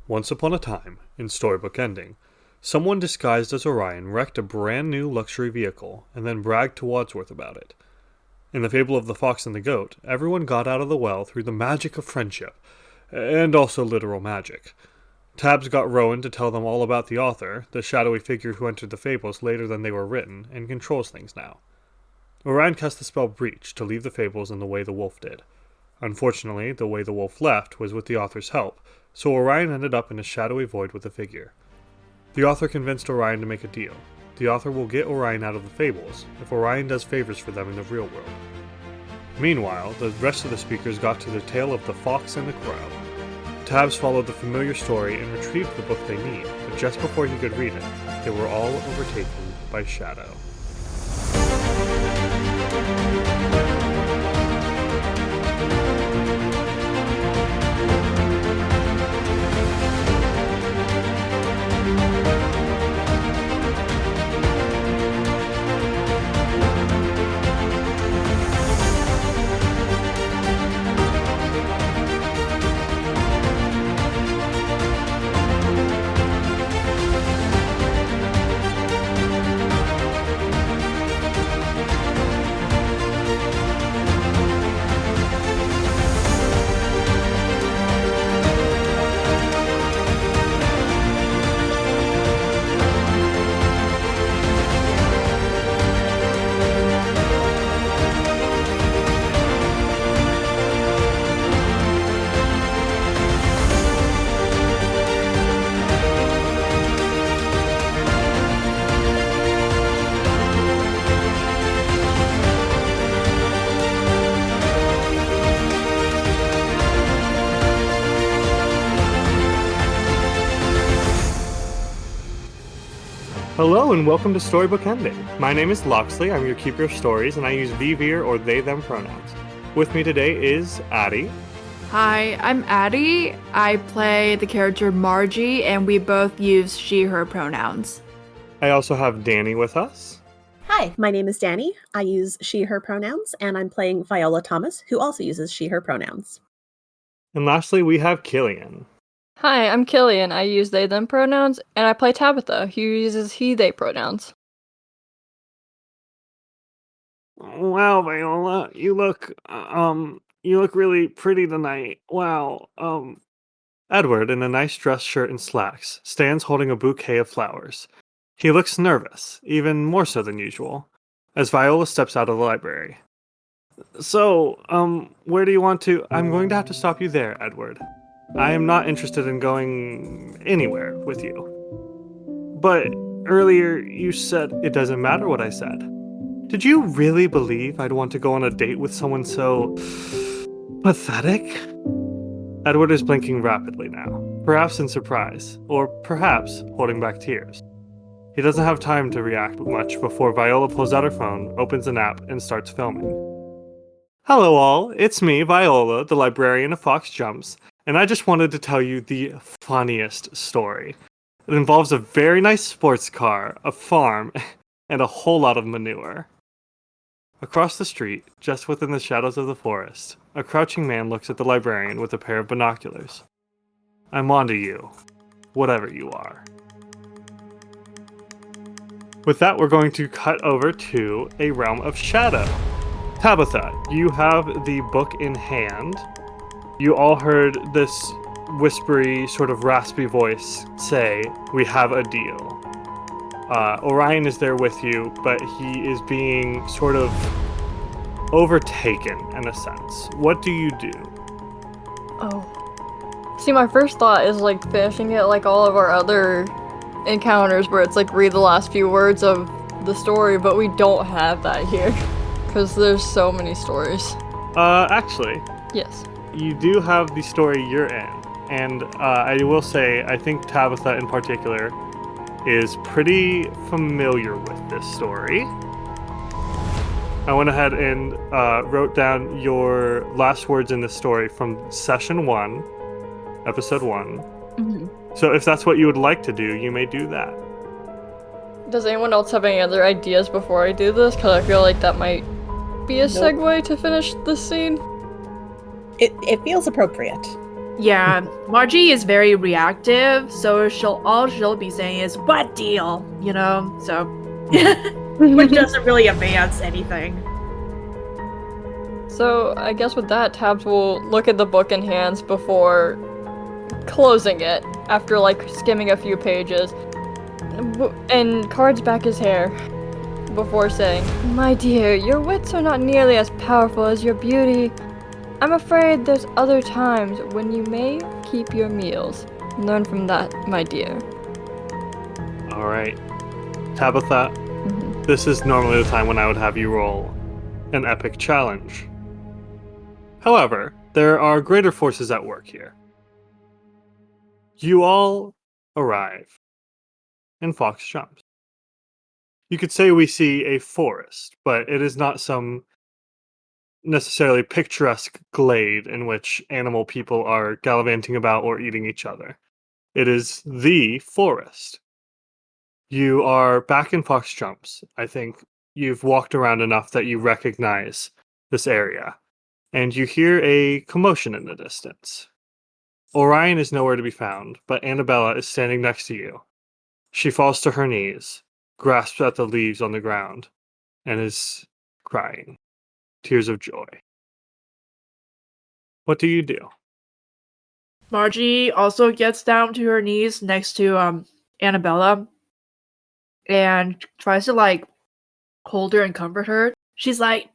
Once upon a time, in Storybook Ending, someone disguised as Orion wrecked a brand new luxury vehicle and then bragged to Wadsworth about it. In the fable of the fox and the goat, everyone got out of the well through the magic of friendship, and also literal magic. Tabs got Rowan to tell them all about the author, the shadowy figure who entered the fables later than they were written, and controls things now. Orion cast the spell Breach to leave the fables in the way the wolf did. Unfortunately, the way the wolf left was with the author's help, so Orion ended up in a shadowy void with the figure. The author convinced Orion to make a deal. The author will get Orion out of the fables if Orion does favors for them in the real world. Meanwhile, the rest of the speakers got to the tale of the fox and the crow. Tabs followed the familiar story and retrieved the book they need, but just before he could read it, they were all overtaken by shadow. Hello and welcome to Storybook Ending. My name is Loxley, I'm your keeper of stories, and I use VVer or they-them pronouns. With me today is Addie. Hi, I'm Addie. I play the character Margie, and we both use she/her pronouns. I also have Danny with us. Hi, my name is Danny. I use she/her pronouns, and I'm playing Viola Thomas, who also uses she/her pronouns. And lastly, we have Killian. Hi, I'm Killian. I use they/them pronouns, and I play Tabitha, who uses he/they pronouns. Wow, Viola, you look really pretty tonight. Wow, Edward, in a nice dress shirt and slacks, stands holding a bouquet of flowers. He looks nervous, even more so than usual, as Viola steps out of the library. So, where do you want to? I'm going to have to stop you there, Edward. I am not interested in going anywhere with you. But earlier you said it doesn't matter what I said. Did you really believe I'd want to go on a date with someone so pathetic? Edward is blinking rapidly now, perhaps in surprise, or perhaps holding back tears. He doesn't have time to react much before Viola pulls out her phone, opens an app, and starts filming. Hello all, it's me, Viola, the librarian of Fox Jumps, and I just wanted to tell you the funniest story. It involves a very nice sports car, a farm, and a whole lot of manure. Across the street, just within the shadows of the forest, a crouching man looks at the librarian with a pair of binoculars. I'm onto you, whatever you are. With that, we're going to cut over to a realm of shadow. Tabitha, you have the book in hand. You all heard this whispery, sort of raspy voice say, "We have a deal." Orion is there with you, but he is being sort of overtaken in a sense. What do you do? Oh. See, my first thought is like finishing it like all of our other encounters where it's like read the last few words of the story, but we don't have that here. Because there's so many stories. Actually. Yes. You do have the story you're in, and I will say, I think Tabitha in particular is pretty familiar with this story. I went ahead and wrote down your last words in this story from session 1, episode 1. Mm-hmm. So if that's what you would like to do, you may do that. Does anyone else have any other ideas before I do this? Because I feel like that might be a segue to finish this scene. It feels appropriate. Yeah, Margie is very reactive, so all she'll be saying is "What deal?" You know, so which doesn't really advance anything. So I guess with that, Tabs will look at the book in hands before closing it after like skimming a few pages, and cards back his hair before saying, "My dear, your wits are not nearly as powerful as your beauty. I'm afraid there's other times when you may keep your meals. Learn from that, my dear." All right. Tabitha, this is normally the time when I would have you roll an epic challenge. However, there are greater forces at work here. You all arrive in Fox Jumps. You could say we see a forest, but it is not some necessarily picturesque glade in which animal people are gallivanting about or eating each other. It is the forest. You are back in Fox Jumps. I think you've walked around enough that you recognize this area, and you hear a commotion in the distance. Orion is nowhere to be found, but Annabella is standing next to you. She falls to her knees, grasps at the leaves on the ground, and is crying. Tears of joy. What do you do? Margie also gets down to her knees next to Annabella and tries to like hold her and comfort her. She's like,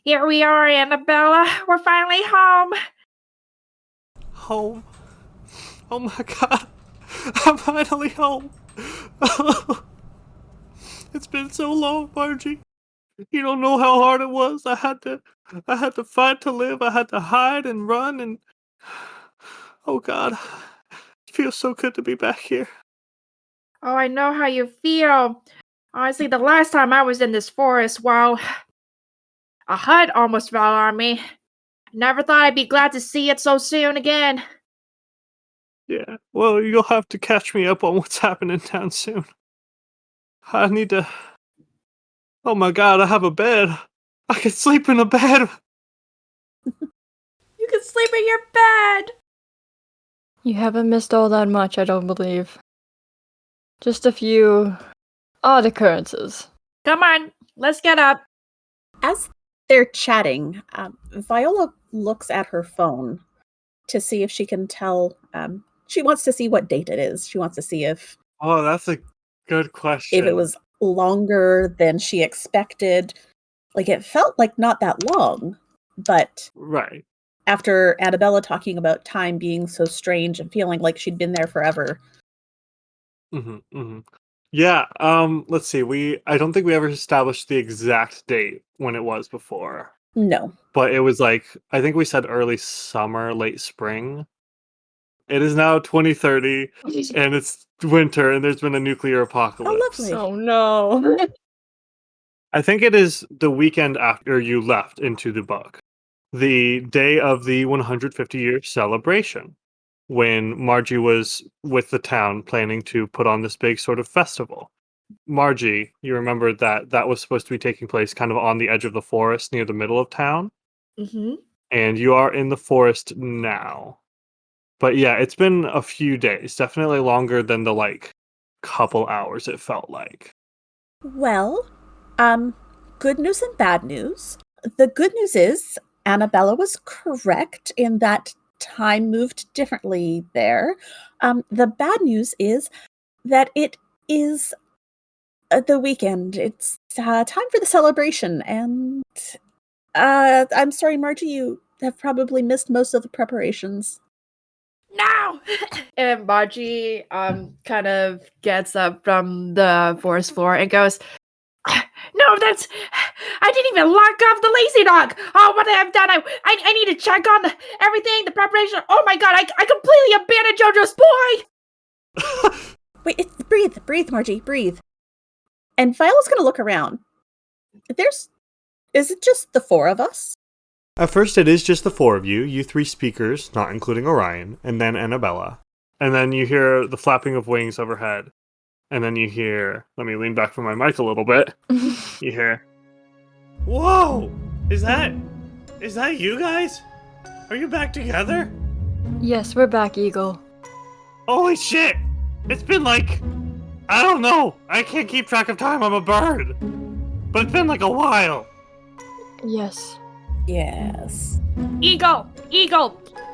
"Here we are, Annabella. We're finally home." Home. Oh my god. I'm finally home. It's been so long, Margie. You don't know how hard it was. I had to fight to live. I had to hide and run and oh god. It feels so good to be back here. Oh, I know how you feel. Honestly, the last time I was in this forest, well, a hut almost fell on me. Never thought I'd be glad to see it so soon again. Yeah. Well, you'll have to catch me up on what's happening down soon. I need to. Oh my god, I have a bed. I can sleep in a bed. You can sleep in your bed. You haven't missed all that much, I don't believe. Just a few odd occurrences. Come on, let's get up. As they're chatting, Viola looks at her phone to see if she can tell. She wants to see what date it is. She wants to see if Oh, that's a good question. it was longer than she expected. Like, it felt like not that long, but Right. after Annabella talking about time being so strange and feeling like she'd been there forever. Yeah, let's see. I don't think we ever established the exact date when it was before. No. But it was like I think we said early summer, late spring. It is now 2030 and it's winter and there's been a nuclear Oh, apocalypse. lovely. Oh no. I think it is the weekend after you left into the book. The day of the 150-year celebration, when Margie was with the town planning to put on this big sort of festival. Margie, you remember that was supposed to be taking place kind of on the edge of the forest near the middle of town, Mm-hmm. and you are in the forest now. But yeah, it's been a few days, definitely longer than the like couple hours it felt like. Well, good news and bad news. The good news is Annabella was correct in that time moved differently there. The bad news is that it is the weekend. It's time for the celebration, and I'm sorry, Margie, you have probably missed most of the preparations. No! And Margie kind of gets up from the forest floor and goes, "No, I didn't even lock off the lazy dog. Oh, what have I done? I need to check on everything, the preparation. Oh my god, I completely abandoned JoJo's boy." Wait, breathe, Margie, breathe. And Viola's gonna look around. Is it just the four of us? At first, it is just the four of you, you three speakers, not including Orion, and then Annabella. And then you hear the flapping of wings overhead. And then you hear, let me lean back from my mic a little bit. You hear, "Whoa! Is that you guys? Are you back together?" Yes, we're back, Eagle. Holy shit! It's been like, I don't know. I can't keep track of time. I'm a bird. But it's been like a while. Yes. Yes. Eagle,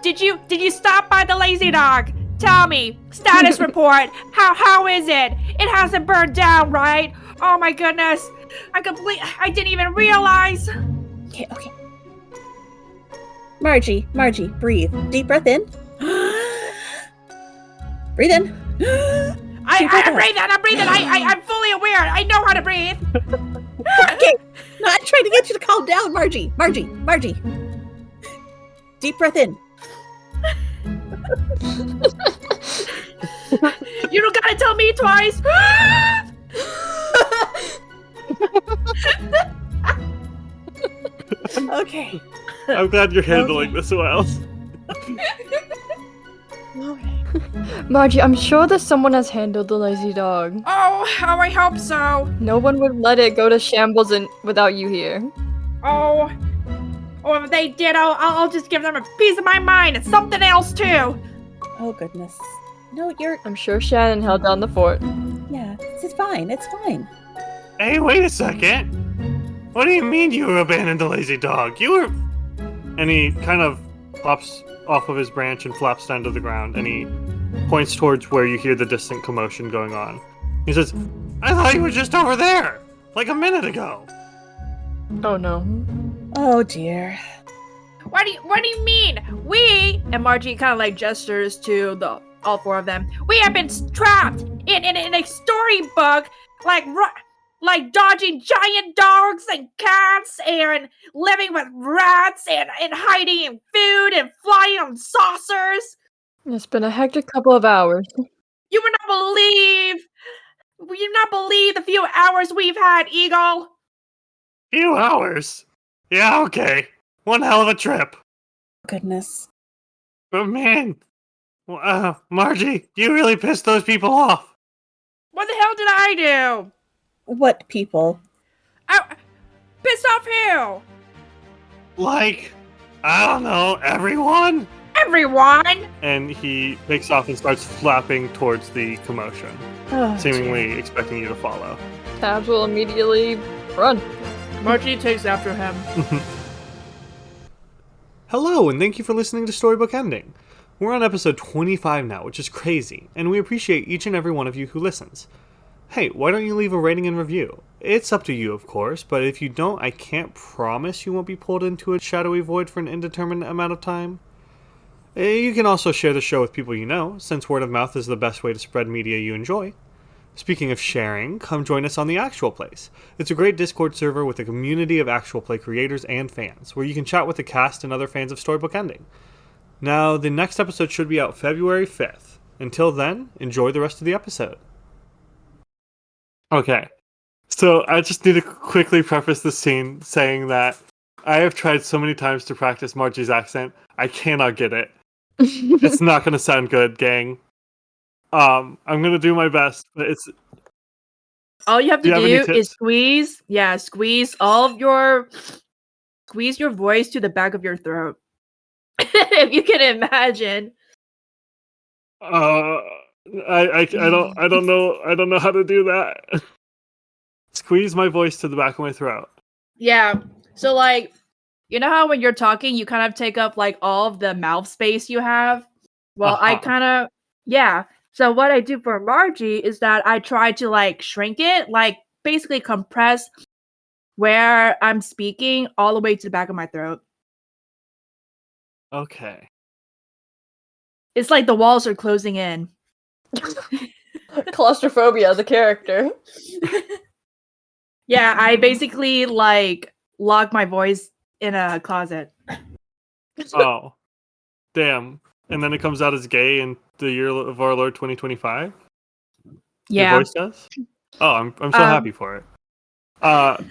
did you stop by the lazy dog? Tell me, status report. How is it? It hasn't burned down, right? Oh my goodness. I didn't even realize. Okay. Margie, breathe. Deep breath in. Breathe in. I'm breathing. I'm fully aware. I know how to breathe. Okay. No, I'm trying to get you to calm down, Margie. Deep breath in. You don't gotta tell me twice. Okay. I'm glad you're handling this well. Margie, I'm sure that someone has handled the lazy dog. Oh, I hope so. No one would let it go to shambles without you here. Oh, if they did, I'll just give them a piece of my mind and something else too. Oh, goodness. No, you're... I'm sure Shannon held down the fort. Yeah, it's fine. Hey, wait a second. What do you mean you abandoned the lazy dog? You were... And he kind of pops off of his branch and flaps down to the ground, and he points towards where you hear the distant commotion going on. He says, I thought you were just over there, like a minute ago. Oh no. Oh, dear. What do you mean? We, and Margie kind of like gestures to all four of them. We have been trapped in a storybook, like dodging giant dogs and cats and living with rats and hiding in food and flying on saucers. It's been a hectic couple of hours. You would not believe the few hours we've had, Eagle. Few hours? Yeah, okay. One hell of a trip. Goodness. But man, Margie, you really pissed those people off. What the hell did I do? What people? Pissed off who? Like, I don't know, everyone? Everyone! And he takes off and starts flapping towards the commotion, Oh, seemingly expecting you to follow. Tabs will immediately run. Margie takes after him. Hello, and thank you for listening to Storybook Ending. We're on episode 25 now, which is crazy, and we appreciate each and every one of you who listens. Hey, why don't you leave a rating and review? It's up to you, of course, but if you don't, I can't promise you won't be pulled into a shadowy void for an indeterminate amount of time. You can also share the show with people you know, since word of mouth is the best way to spread media you enjoy. Speaking of sharing, come join us on the Actual Place. It's a great Discord server with a community of actual play creators and fans, where you can chat with the cast and other fans of Storybook Ending. Now, the next episode should be out February 5th. Until then, enjoy the rest of the episode. Okay, so I just need to quickly preface the scene saying that I have tried so many times to practice Margie's accent, I cannot get it. It's not going to sound good, gang. I'm going to do my best, but it's... All you have to Do you have any do is tips? squeeze your voice to the back of your throat. If you can imagine. I don't know how to do that. Squeeze my voice to the back of my throat. Yeah. So like, you know how when you're talking, you kind of take up like all of the mouth space you have? Well, I kind of, yeah. So what I do for Margie is that I try to like shrink it, like basically compress where I'm speaking all the way to the back of my throat. Okay. It's like the walls are closing in. Claustrophobia, the character. Yeah, I basically like lock my voice in a closet. Oh, damn. And then it comes out as gay in the year of our Lord 2025? Yeah. Your voice does? Oh, I'm so happy for it. Let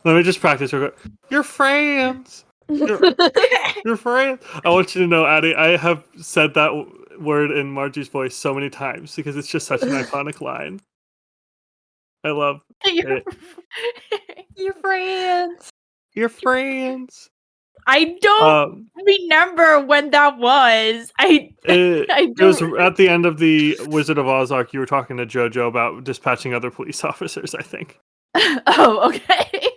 me just practice real quick. Your friends. Your friends. I want you to know, Addie, I have said that word in Margie's voice so many times because it's just such an iconic line. I love it. Your friends. Your friends. I don't remember when that was. I It was at the end of the Wizard of Oz arc. You were talking to JoJo about dispatching other police officers, I think. Oh, okay.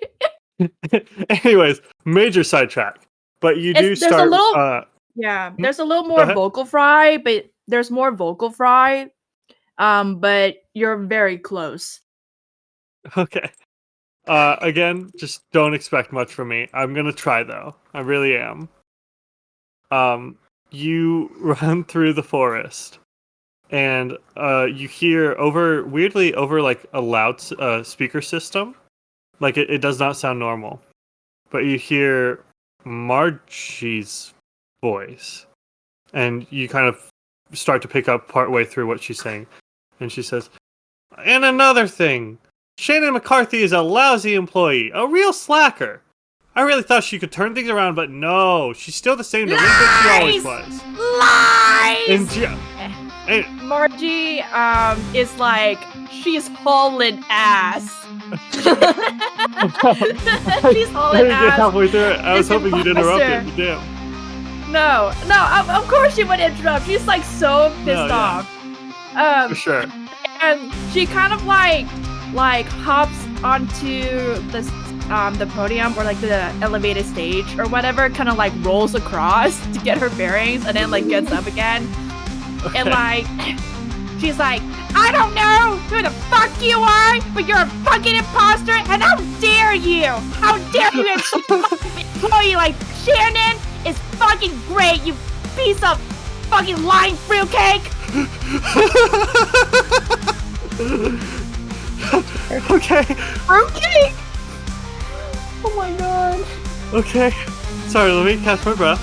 Anyways, major sidetrack. But you do There's a start. little, yeah. There's a little Go more ahead. vocal fry, but there's more vocal fry. But you're very close. Okay. Again, just don't expect much from me. I'm gonna try though. I really am. You run through the forest, and you hear weirdly over like a loud speaker system. Like it does not sound normal, but you hear Margie's voice, and you kind of start to pick up partway through what she's saying, and she says, "And another thing. Shannon McCarthy is a lousy employee, a real slacker. I really thought she could turn things around, but no, she's still the same delinquent she always was." Lies! And Margie, is like, she's hauling ass. She's hauling ass. halfway through it. I was This hoping you'd interrupt it. imposter. You damn. No, of course she would interrupt. She's like so pissed yeah. off. For sure. And she kind of like hops onto the podium or like the elevated stage or whatever, kind of like rolls across to get her bearings, and then like gets up again. Okay. And like she's like, "I don't know who the fuck you are, but you're a fucking imposter, and how dare you? How dare you employee like Shannon is fucking great, you piece of fucking lying fruitcake." Okay. Fruitcake? Oh my god. Okay. Sorry, let me catch my breath.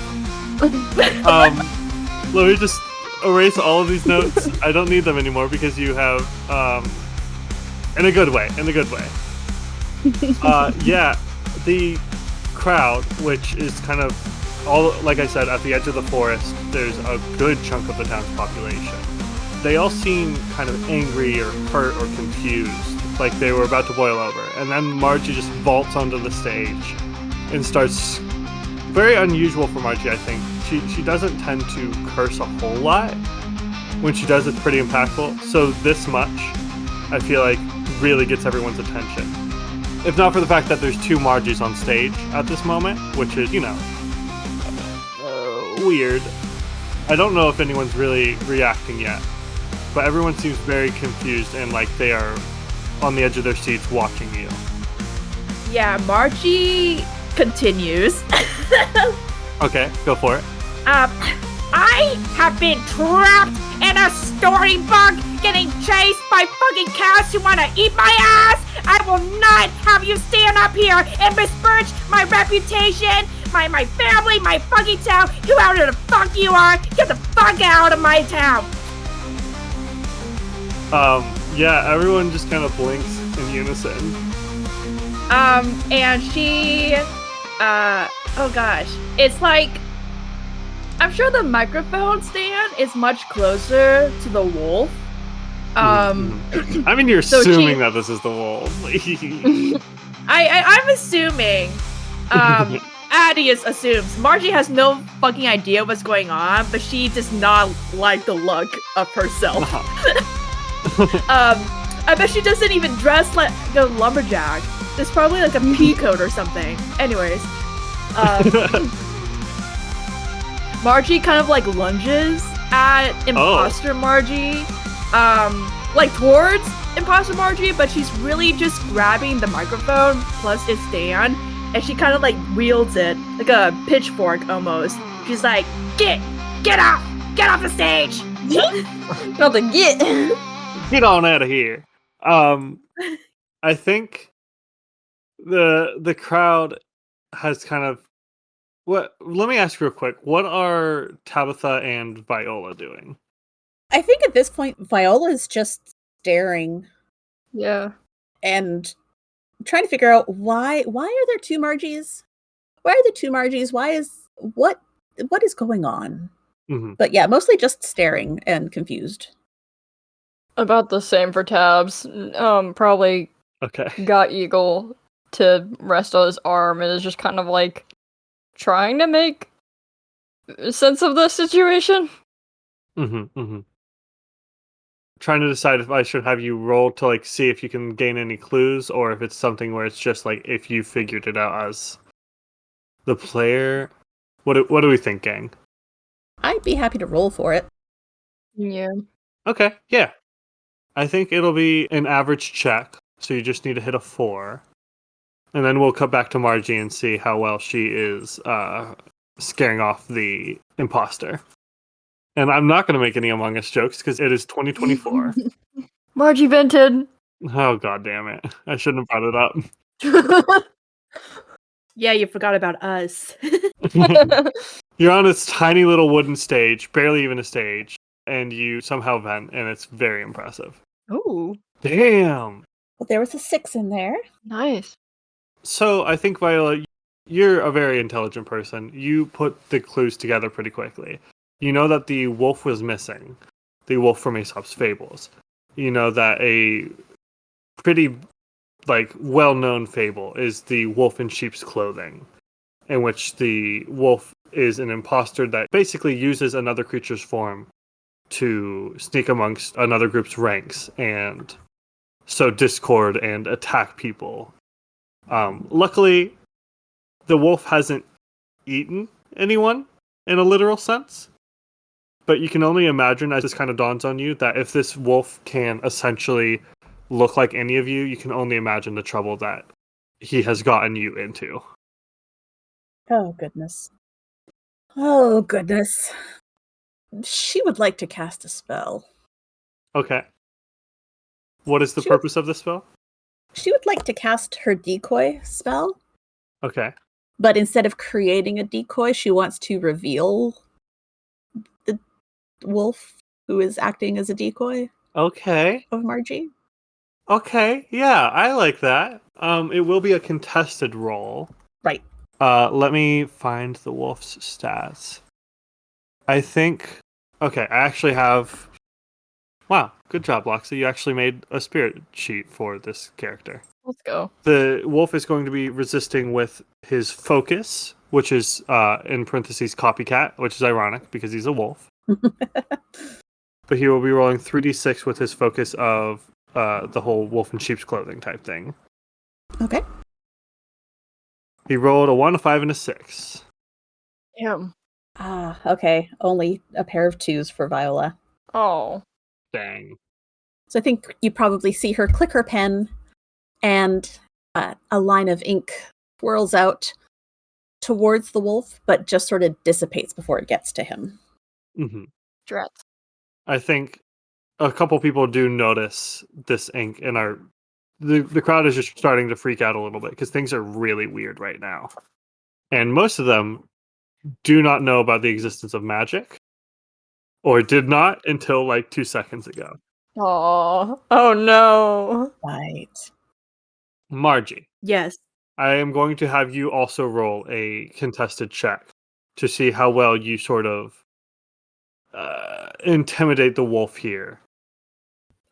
Let me just erase all of these notes. I don't need them anymore because you have, in a good way. Yeah, the crowd, which is kind of all, like I said, at the edge of the forest, there's a good chunk of the town's population. They all seem kind of angry or hurt or confused, like they were about to boil over. And then Margie just vaults onto the stage and starts, very unusual for Margie, I think. She doesn't tend to curse a whole lot. When she does, it's pretty impactful. So this much, I feel like, really gets everyone's attention. If not for the fact that there's two Margies on stage at this moment, which is, weird. I don't know if anyone's really reacting yet, but everyone seems very confused and like they are on the edge of their seats watching you. Yeah, Margie continues. Okay, go for it. I have been trapped in a storybook, getting chased by fucking cats who want to eat my ass. I will not have you stand up here and besmirch my reputation, my family, my fucking town. Whoever the fuck you are, get the fuck out of my town. Yeah, everyone just kind of blinks in unison. And she, oh gosh, it's like, I'm sure the microphone stand is much closer to the wolf. I mean, you're so assuming that this is the wolf. I'm assuming. Adius assumes. Margie has no fucking idea what's going on, but she does not like the look of herself. I bet she doesn't even dress like a lumberjack. There's probably like a pea coat or something. Anyways, Margie kind of like lunges at imposter Margie, like towards imposter Margie, but she's really just grabbing the microphone plus its stand, and she kind of like wields it like a pitchfork almost. She's like, get off the stage. Not the get. Get on out of here. I think the crowd has kind of let me ask real quick, what are Tabitha and Viola doing? I think at this point Viola's just staring Yeah. and trying to figure out why are there two Margies? Why are there two Margies? What is going on? Mm-hmm. But yeah, mostly just staring and confused. About the same for Tabs. Probably Okay. got Eagle to rest on his arm and is just kind of like trying to make sense of the situation. Trying to decide if I should have you roll to like see if you can gain any clues, or if it's something where it's just like if you figured it out as the player. What do we think, gang? I'd be happy to roll for it. Yeah. Okay, yeah. I think it'll be an average check, so you just need to hit a 4. And then we'll cut back to Margie and see how well she is scaring off the imposter. And I'm not going to make any Among Us jokes because it is 2024. Margie vented. Oh, god damn it. I shouldn't have brought it up. Yeah, you forgot about us. You're on this tiny little wooden stage, barely even a stage, and you somehow vent, and it's very impressive. Ooh, Damn! Well, there was a 6 in there. nice. So I think, Viola, you're a very intelligent person. You put the clues together pretty quickly. You know that the wolf was missing. The wolf from Aesop's Fables. You know that a pretty, like, well-known fable is the wolf in sheep's clothing, in which the wolf is an imposter that basically uses another creature's form to sneak amongst another group's ranks and sow discord and attack people. Luckily, the wolf hasn't eaten anyone in a literal sense, but you can only imagine, as this kind of dawns on you, that if this wolf can essentially look like any of you, you can only imagine the trouble that he has gotten you into. Oh, goodness. Oh, goodness. She would like to cast a spell. Okay. What is the She would- purpose of this spell? She would like to cast her decoy spell, Okay. but instead of creating a decoy, she wants to reveal the wolf who is acting as a decoy Okay. of Margie. Okay. Yeah, I like that. It will be a contested roll. Right. Let me find the wolf's stats. I think... Okay, I actually have... Wow, good job, Loxa. You actually made a spirit sheet for this character. Let's go. The wolf is going to be resisting with his focus, which is, in parentheses, copycat, which is ironic because he's a wolf. But he will be rolling 3d6 with his focus of the whole wolf in sheep's clothing type thing. Okay. He rolled a 1, a 5, and a 6. Damn. Ah, okay. Only a pair of 2s for Viola. Oh. Dang. So I think you probably see her click her pen, and a line of ink swirls out towards the wolf, but just sort of dissipates before it gets to him. Mm-hmm. Drats. I think a couple people do notice this ink and are... The crowd is just starting to freak out a little bit because things are really weird right now. And most of them do not know about the existence of magic, or did not until like 2 seconds ago. Oh. Oh no. Right. Margie, Yes. I am going to have you also roll a contested check to see how well you sort of intimidate the wolf here.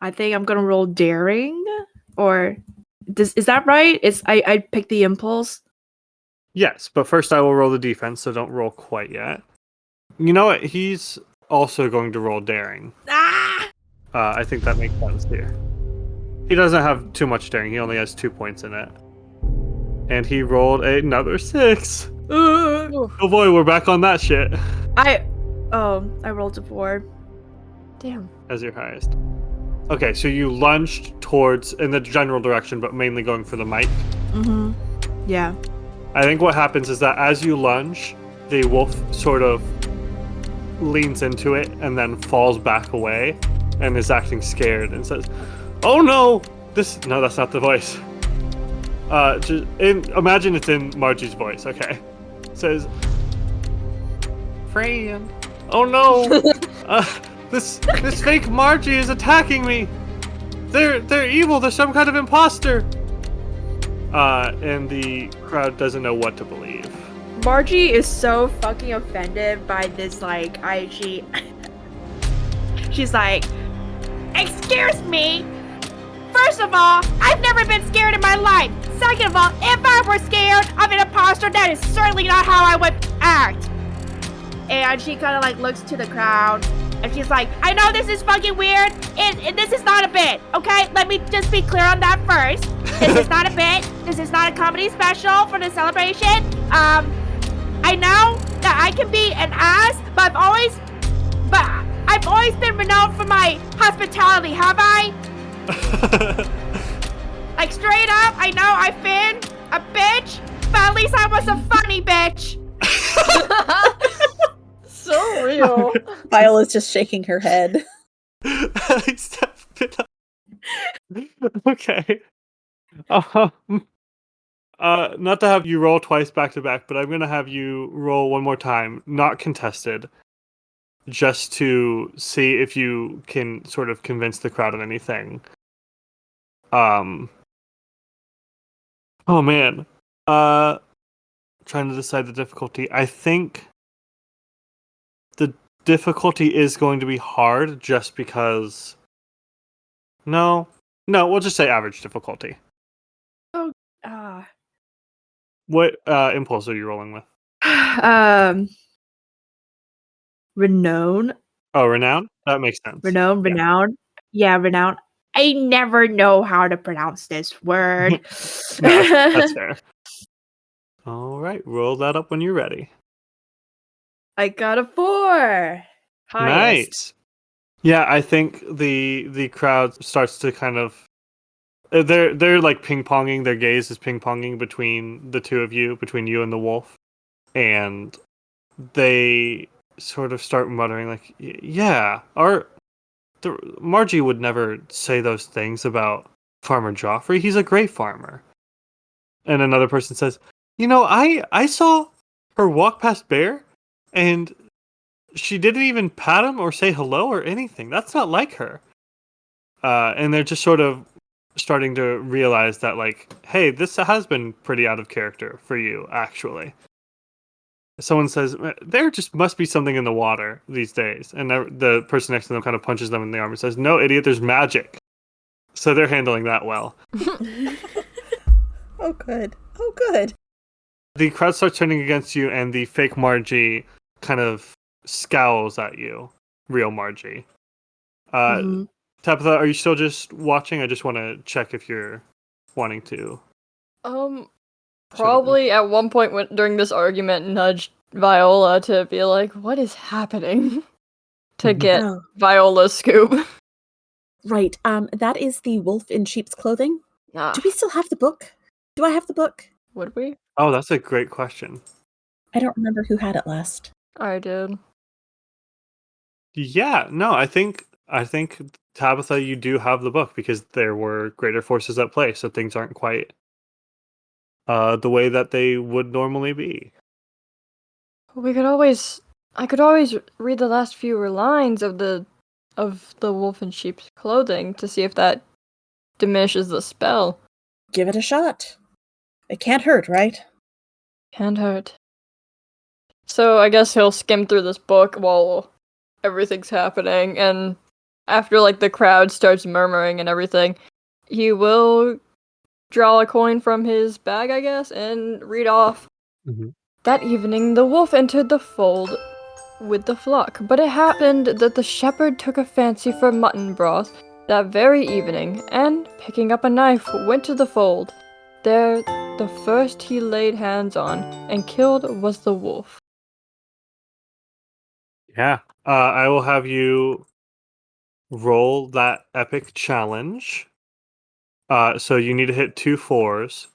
I think I'm gonna roll daring, or is that right? I picked the impulse. Yes, but first I will roll the defense, so don't roll quite yet. You know what? He's also going to roll daring. Ah! I think that makes sense here. He doesn't have too much daring. He only has 2 points in it. And he rolled another 6. Oh boy, we're back on that shit. I rolled a 4. Damn. As your highest. Okay, so you lunged towards, in the general direction, but mainly going for the mic. Mm-hmm. Yeah. I think what happens is that as you lunge, the wolf sort of leans into it and then falls back away and is acting scared and says, "Oh no! No, that's not the voice. Imagine it's in Margie's voice, okay? Says, "Friend, oh no! This fake Margie is attacking me! They're evil, they're some kind of imposter!" And the crowd doesn't know what to believe. Margie is so fucking offended by this, like, IG. She's like, "Excuse me! First of all, I've never been scared in my life! Second of all, if I were scared of an imposter, that is certainly not how I would act. And she kind of like looks to the crowd and she's like, I know this is fucking weird and this is not a bit, okay? Let me just be clear on that first. This is not a bit. This is not a comedy special for the celebration. I know that I can be an ass, but I've always been renowned for my hospitality, have I? Like straight up, I know I've been a bitch, but at least I was a funny bitch. So real. Viola's just shaking her head. At least I've been okay. Not to have you roll twice back to back, but I'm gonna have you roll one more time, not contested, just to see if you can sort of convince the crowd of anything. Oh man. Trying to decide the difficulty. I think the difficulty is going to be hard just because... No, we'll just say average difficulty. Oh, What impulse are you rolling with? Renown. Oh, renown? That makes sense. Yeah. Renown. Yeah, renown. I never know how to pronounce this word. No, that's fair. All right, roll that up when you're ready. I got a 4. Highest. Nice. Yeah, I think the crowd starts to kind of they're like ping-ponging. Their gaze is ping-ponging between the two of you, between you and the wolf, and they sort of start muttering like, "Yeah, Margie would never say those things about Farmer Joffrey. He's a great farmer." And another person says, I saw her walk past Bear, and she didn't even pat him or say hello or anything. That's not like her. And they're just sort of starting to realize that, like, hey, this has been pretty out of character for you, actually. Someone says, there just must be something in the water these days. And the person next to them kind of punches them in the arm and says, no, idiot, there's magic. So they're handling that well. Oh, good. Oh, good. The crowd starts turning against you, and the fake Margie kind of scowls at you. Real Margie. Tabitha, are you still just watching? I just want to check if you're wanting to. Probably at one point during this argument nudged Viola to be like, what is happening? To get Oh. Viola's scoop. Right. That is the wolf in sheep's clothing. Ah, Do we still have the book? Do I have the book? would we? Oh, that's a great question. I don't remember who had it last. I did. Yeah, no, I think Tabitha, you do have the book because there were greater forces at play, so things aren't quite the way that they would normally be. I could always read the last few lines of the wolf in sheep's clothing to see if that diminishes the spell. Give it a shot. It can't hurt, right? Can't hurt. So I guess he'll skim through this book while everything's happening, and after like the crowd starts murmuring and everything, he will draw a coin from his bag, I guess, and read off. Mhm. That evening, the wolf entered the fold with the flock, but it happened that the shepherd took a fancy for mutton broth that very evening, and, picking up a knife, went to the fold. There, the first he laid hands on and killed was the wolf. Yeah, I will have you roll that epic challenge. So you need to hit 2 4s.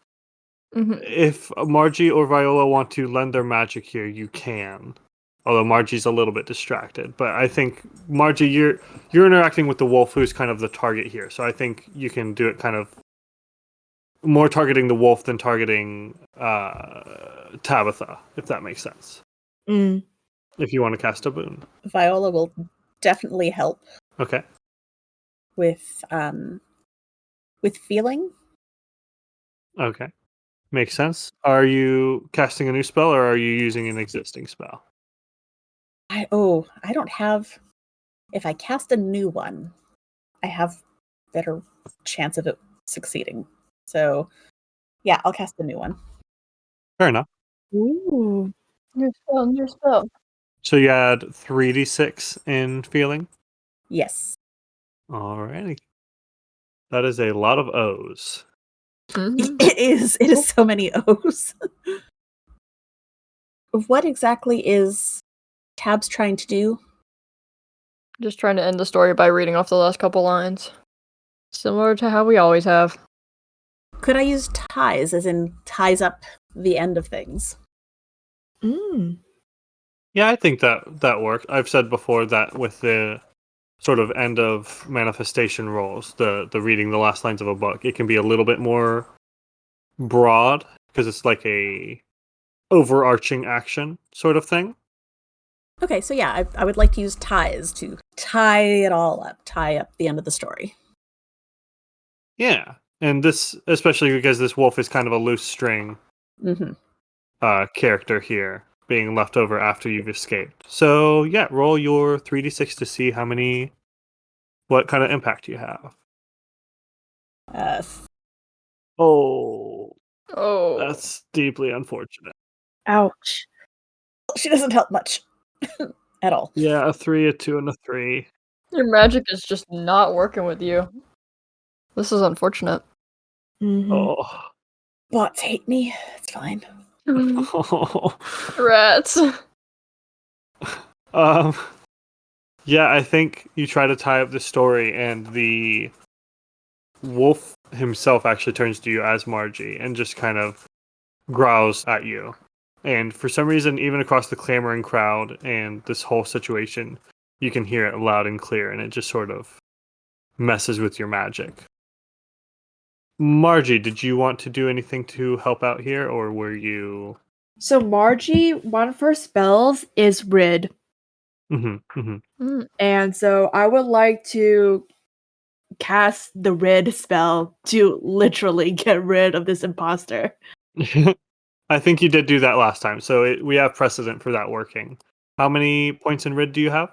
Mm-hmm. If Margie or Viola want to lend their magic here, you can. Although Margie's a little bit distracted, but I think Margie, you're interacting with the wolf, who's kind of the target here. So I think you can do it kind of more targeting the wolf than targeting Tabitha, if that makes sense. If you want to cast a boon, Viola will definitely help okay. with feeling. Okay. Makes sense. Are you casting a new spell or are you using an existing spell? I don't have. If I cast a new one, I have better chance of it succeeding. So Yeah, I'll cast a new one. Fair enough. Ooh. New spell. So you add 3d6 in feeling. Yes. Alrighty. That is a lot of O's. Mhm. It is. It is so many O's. What exactly is Tabs trying to do? Just trying to end the story by reading off the last couple lines. Similar to how we always have. Could I use ties, as in ties up the end of things? Mm. Yeah, I think that worked. I've said before that with the sort of end of manifestation roles, the reading the last lines of a book, it can be a little bit more broad because it's like a overarching action sort of thing. Okay, so yeah, I would like to use ties to tie it all up, tie up the end of the story. Yeah. And this, especially because this wolf is kind of a loose string Mm-hmm. character here, being left over after you've escaped. So yeah, roll your 3d6 to see what kind of impact you have. Oh, Oh. that's deeply unfortunate. Ouch. She doesn't help much at all. Yeah, a 3, a 2, and a 3. Your magic is just not working with you. This is unfortunate. Mm-hmm. Oh. Bots hate me. It's fine. Rats. um, yeah, I think you try to tie up the story, and the wolf himself actually turns to you as Margie and just kind of growls at you. And for some reason, even across the clamoring crowd and this whole situation, you can hear it loud and clear, and it just sort of messes with your magic. Margie, did you want to do anything to help out here, or were you... So Margie, one of her spells is rid. Mm. And so I would like to cast the rid spell to literally get rid of this imposter. I think you did do that last time, so we have precedent for that working. How many points in rid do you have?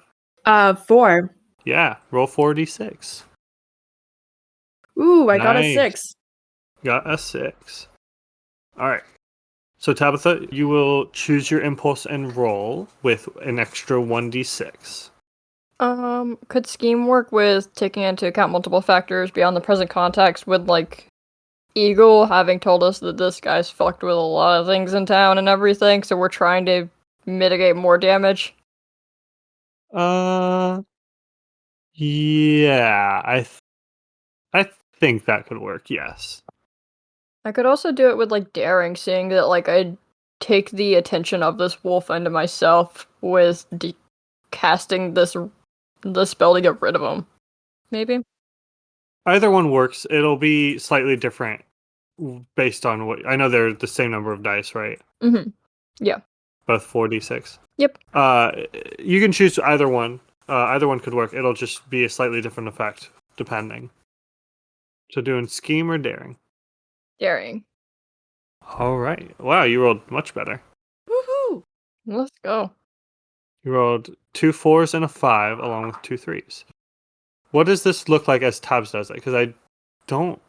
4. Yeah, roll 4d6. Ooh, I got a Nice. 6. Got a 6. All right. So Tabitha, you will choose your impulse and roll with an extra 1d6. Could scheme work with taking into account multiple factors beyond the present context with, like, Eagle having told us that this guy's fucked with a lot of things in town and everything, so we're trying to mitigate more damage? Yeah, I think that could work, yes. I could also do it with, like, daring, seeing that, like, I'd take the attention of this wolf into myself with casting this spell to get rid of him. Maybe? Either one works. It'll be slightly different based on what... I know they're the same number of dice, right? Mm-hmm. Yeah. Both 4d6. Yep. You can choose either one. Either one could work. It'll just be a slightly different effect, depending. So doing scheme or daring? Daring. All right. Wow, you rolled much better. Woohoo! Let's go. You rolled 2 4s and a 5, along with 2 3s. What does this look like as Tabs does it? Because I don't...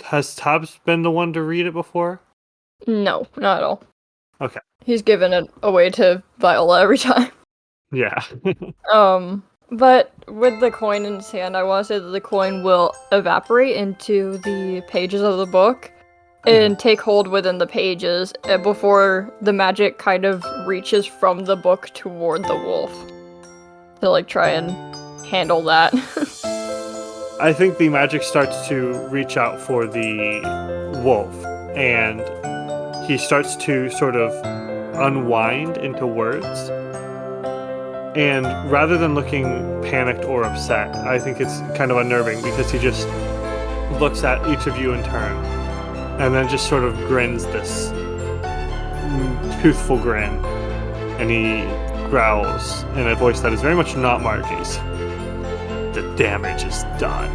Has Tabs been the one to read it before? No, not at all. Okay. He's given it away to Viola every time. Yeah. But with the coin in his hand, I want to say that the coin will evaporate into the pages of the book and take hold within the pages before the magic kind of reaches from the book toward the wolf. To, like, try and handle that. I think the magic starts to reach out for the wolf, and he starts to sort of unwind into words. And rather than looking panicked or upset, I think it's kind of unnerving because he just looks at each of you in turn and then just sort of grins this toothful grin. And he growls in a voice that is very much not Margie's. The damage is done.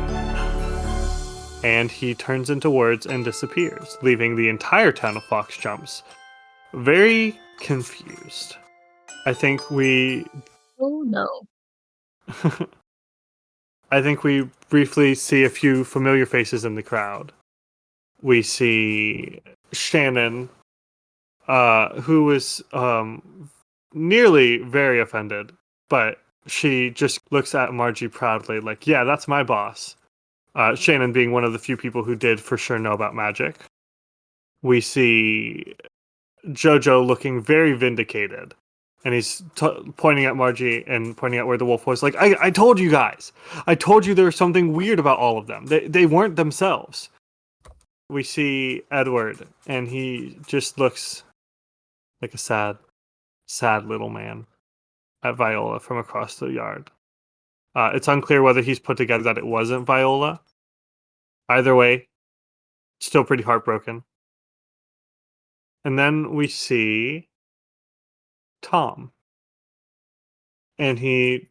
And he turns into words and disappears, leaving the entire town of Fox Jumps very confused. I think we... Oh no. I think we briefly see a few familiar faces in the crowd. we see Shannon, who is nearly very offended, but she just looks at Margie proudly, like, yeah, that's my boss. Shannon being one of the few people who did for sure know about magic. We see Jojo looking very vindicated, and he's pointing at Margie and pointing at where the wolf was. Like, I told you guys. I told you there was something weird about all of them. They weren't themselves. We see Edward, and he just looks like a sad, sad little man at Viola from across the yard. It's unclear whether he's put together that it wasn't Viola. Either way, still pretty heartbroken. And then we see Tom. And he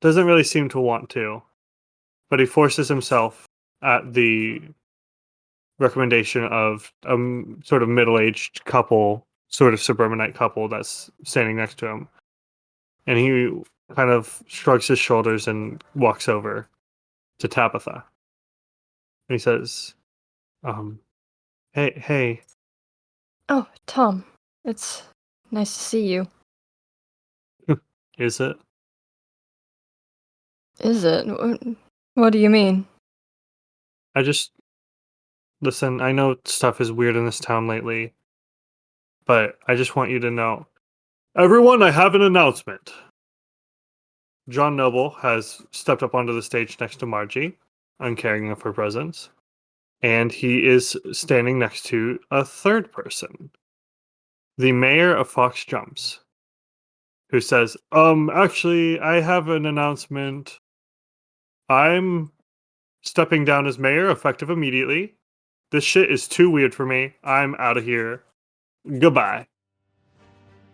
doesn't really seem to want to, but he forces himself at the recommendation of a sort of middle-aged couple, sort of suburbanite couple that's standing next to him. And he kind of shrugs his shoulders and walks over to Tabitha. And he says, hey. Oh, Tom. It's nice to see you. Is it? Is it? What do you mean? Listen, I know stuff is weird in this town lately, but I just want you to know. Everyone, I have an announcement. John Noble has stepped up onto the stage next to Margie, uncaring of her presence, and he is standing next to a third person, the mayor of Fox Jumps, who says, actually, I have an announcement. I'm stepping down as mayor, effective immediately. This shit is too weird for me. I'm out of here. Goodbye.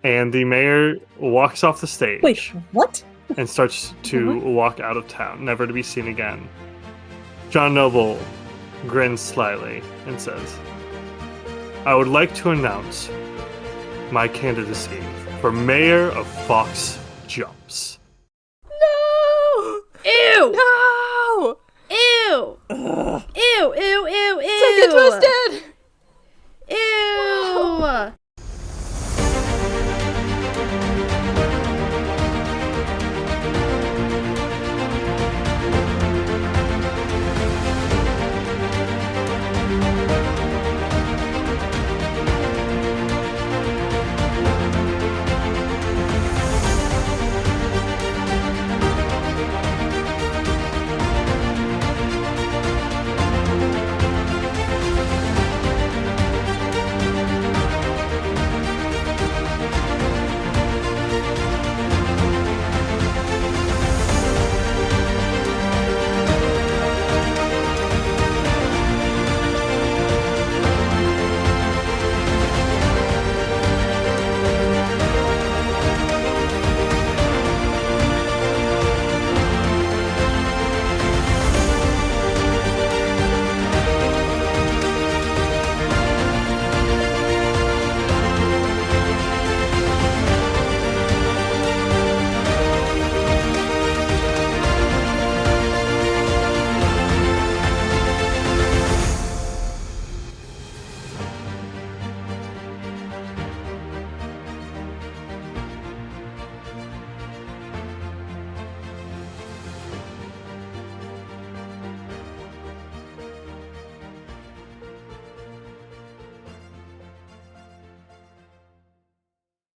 And the mayor walks off the stage. Wait, what? And starts to walk out of town, never to be seen again. John Noble grins slyly and says, I would like to announce my candidacy for mayor of Fox Jumps. No! Ew! No! Ew! Ugh.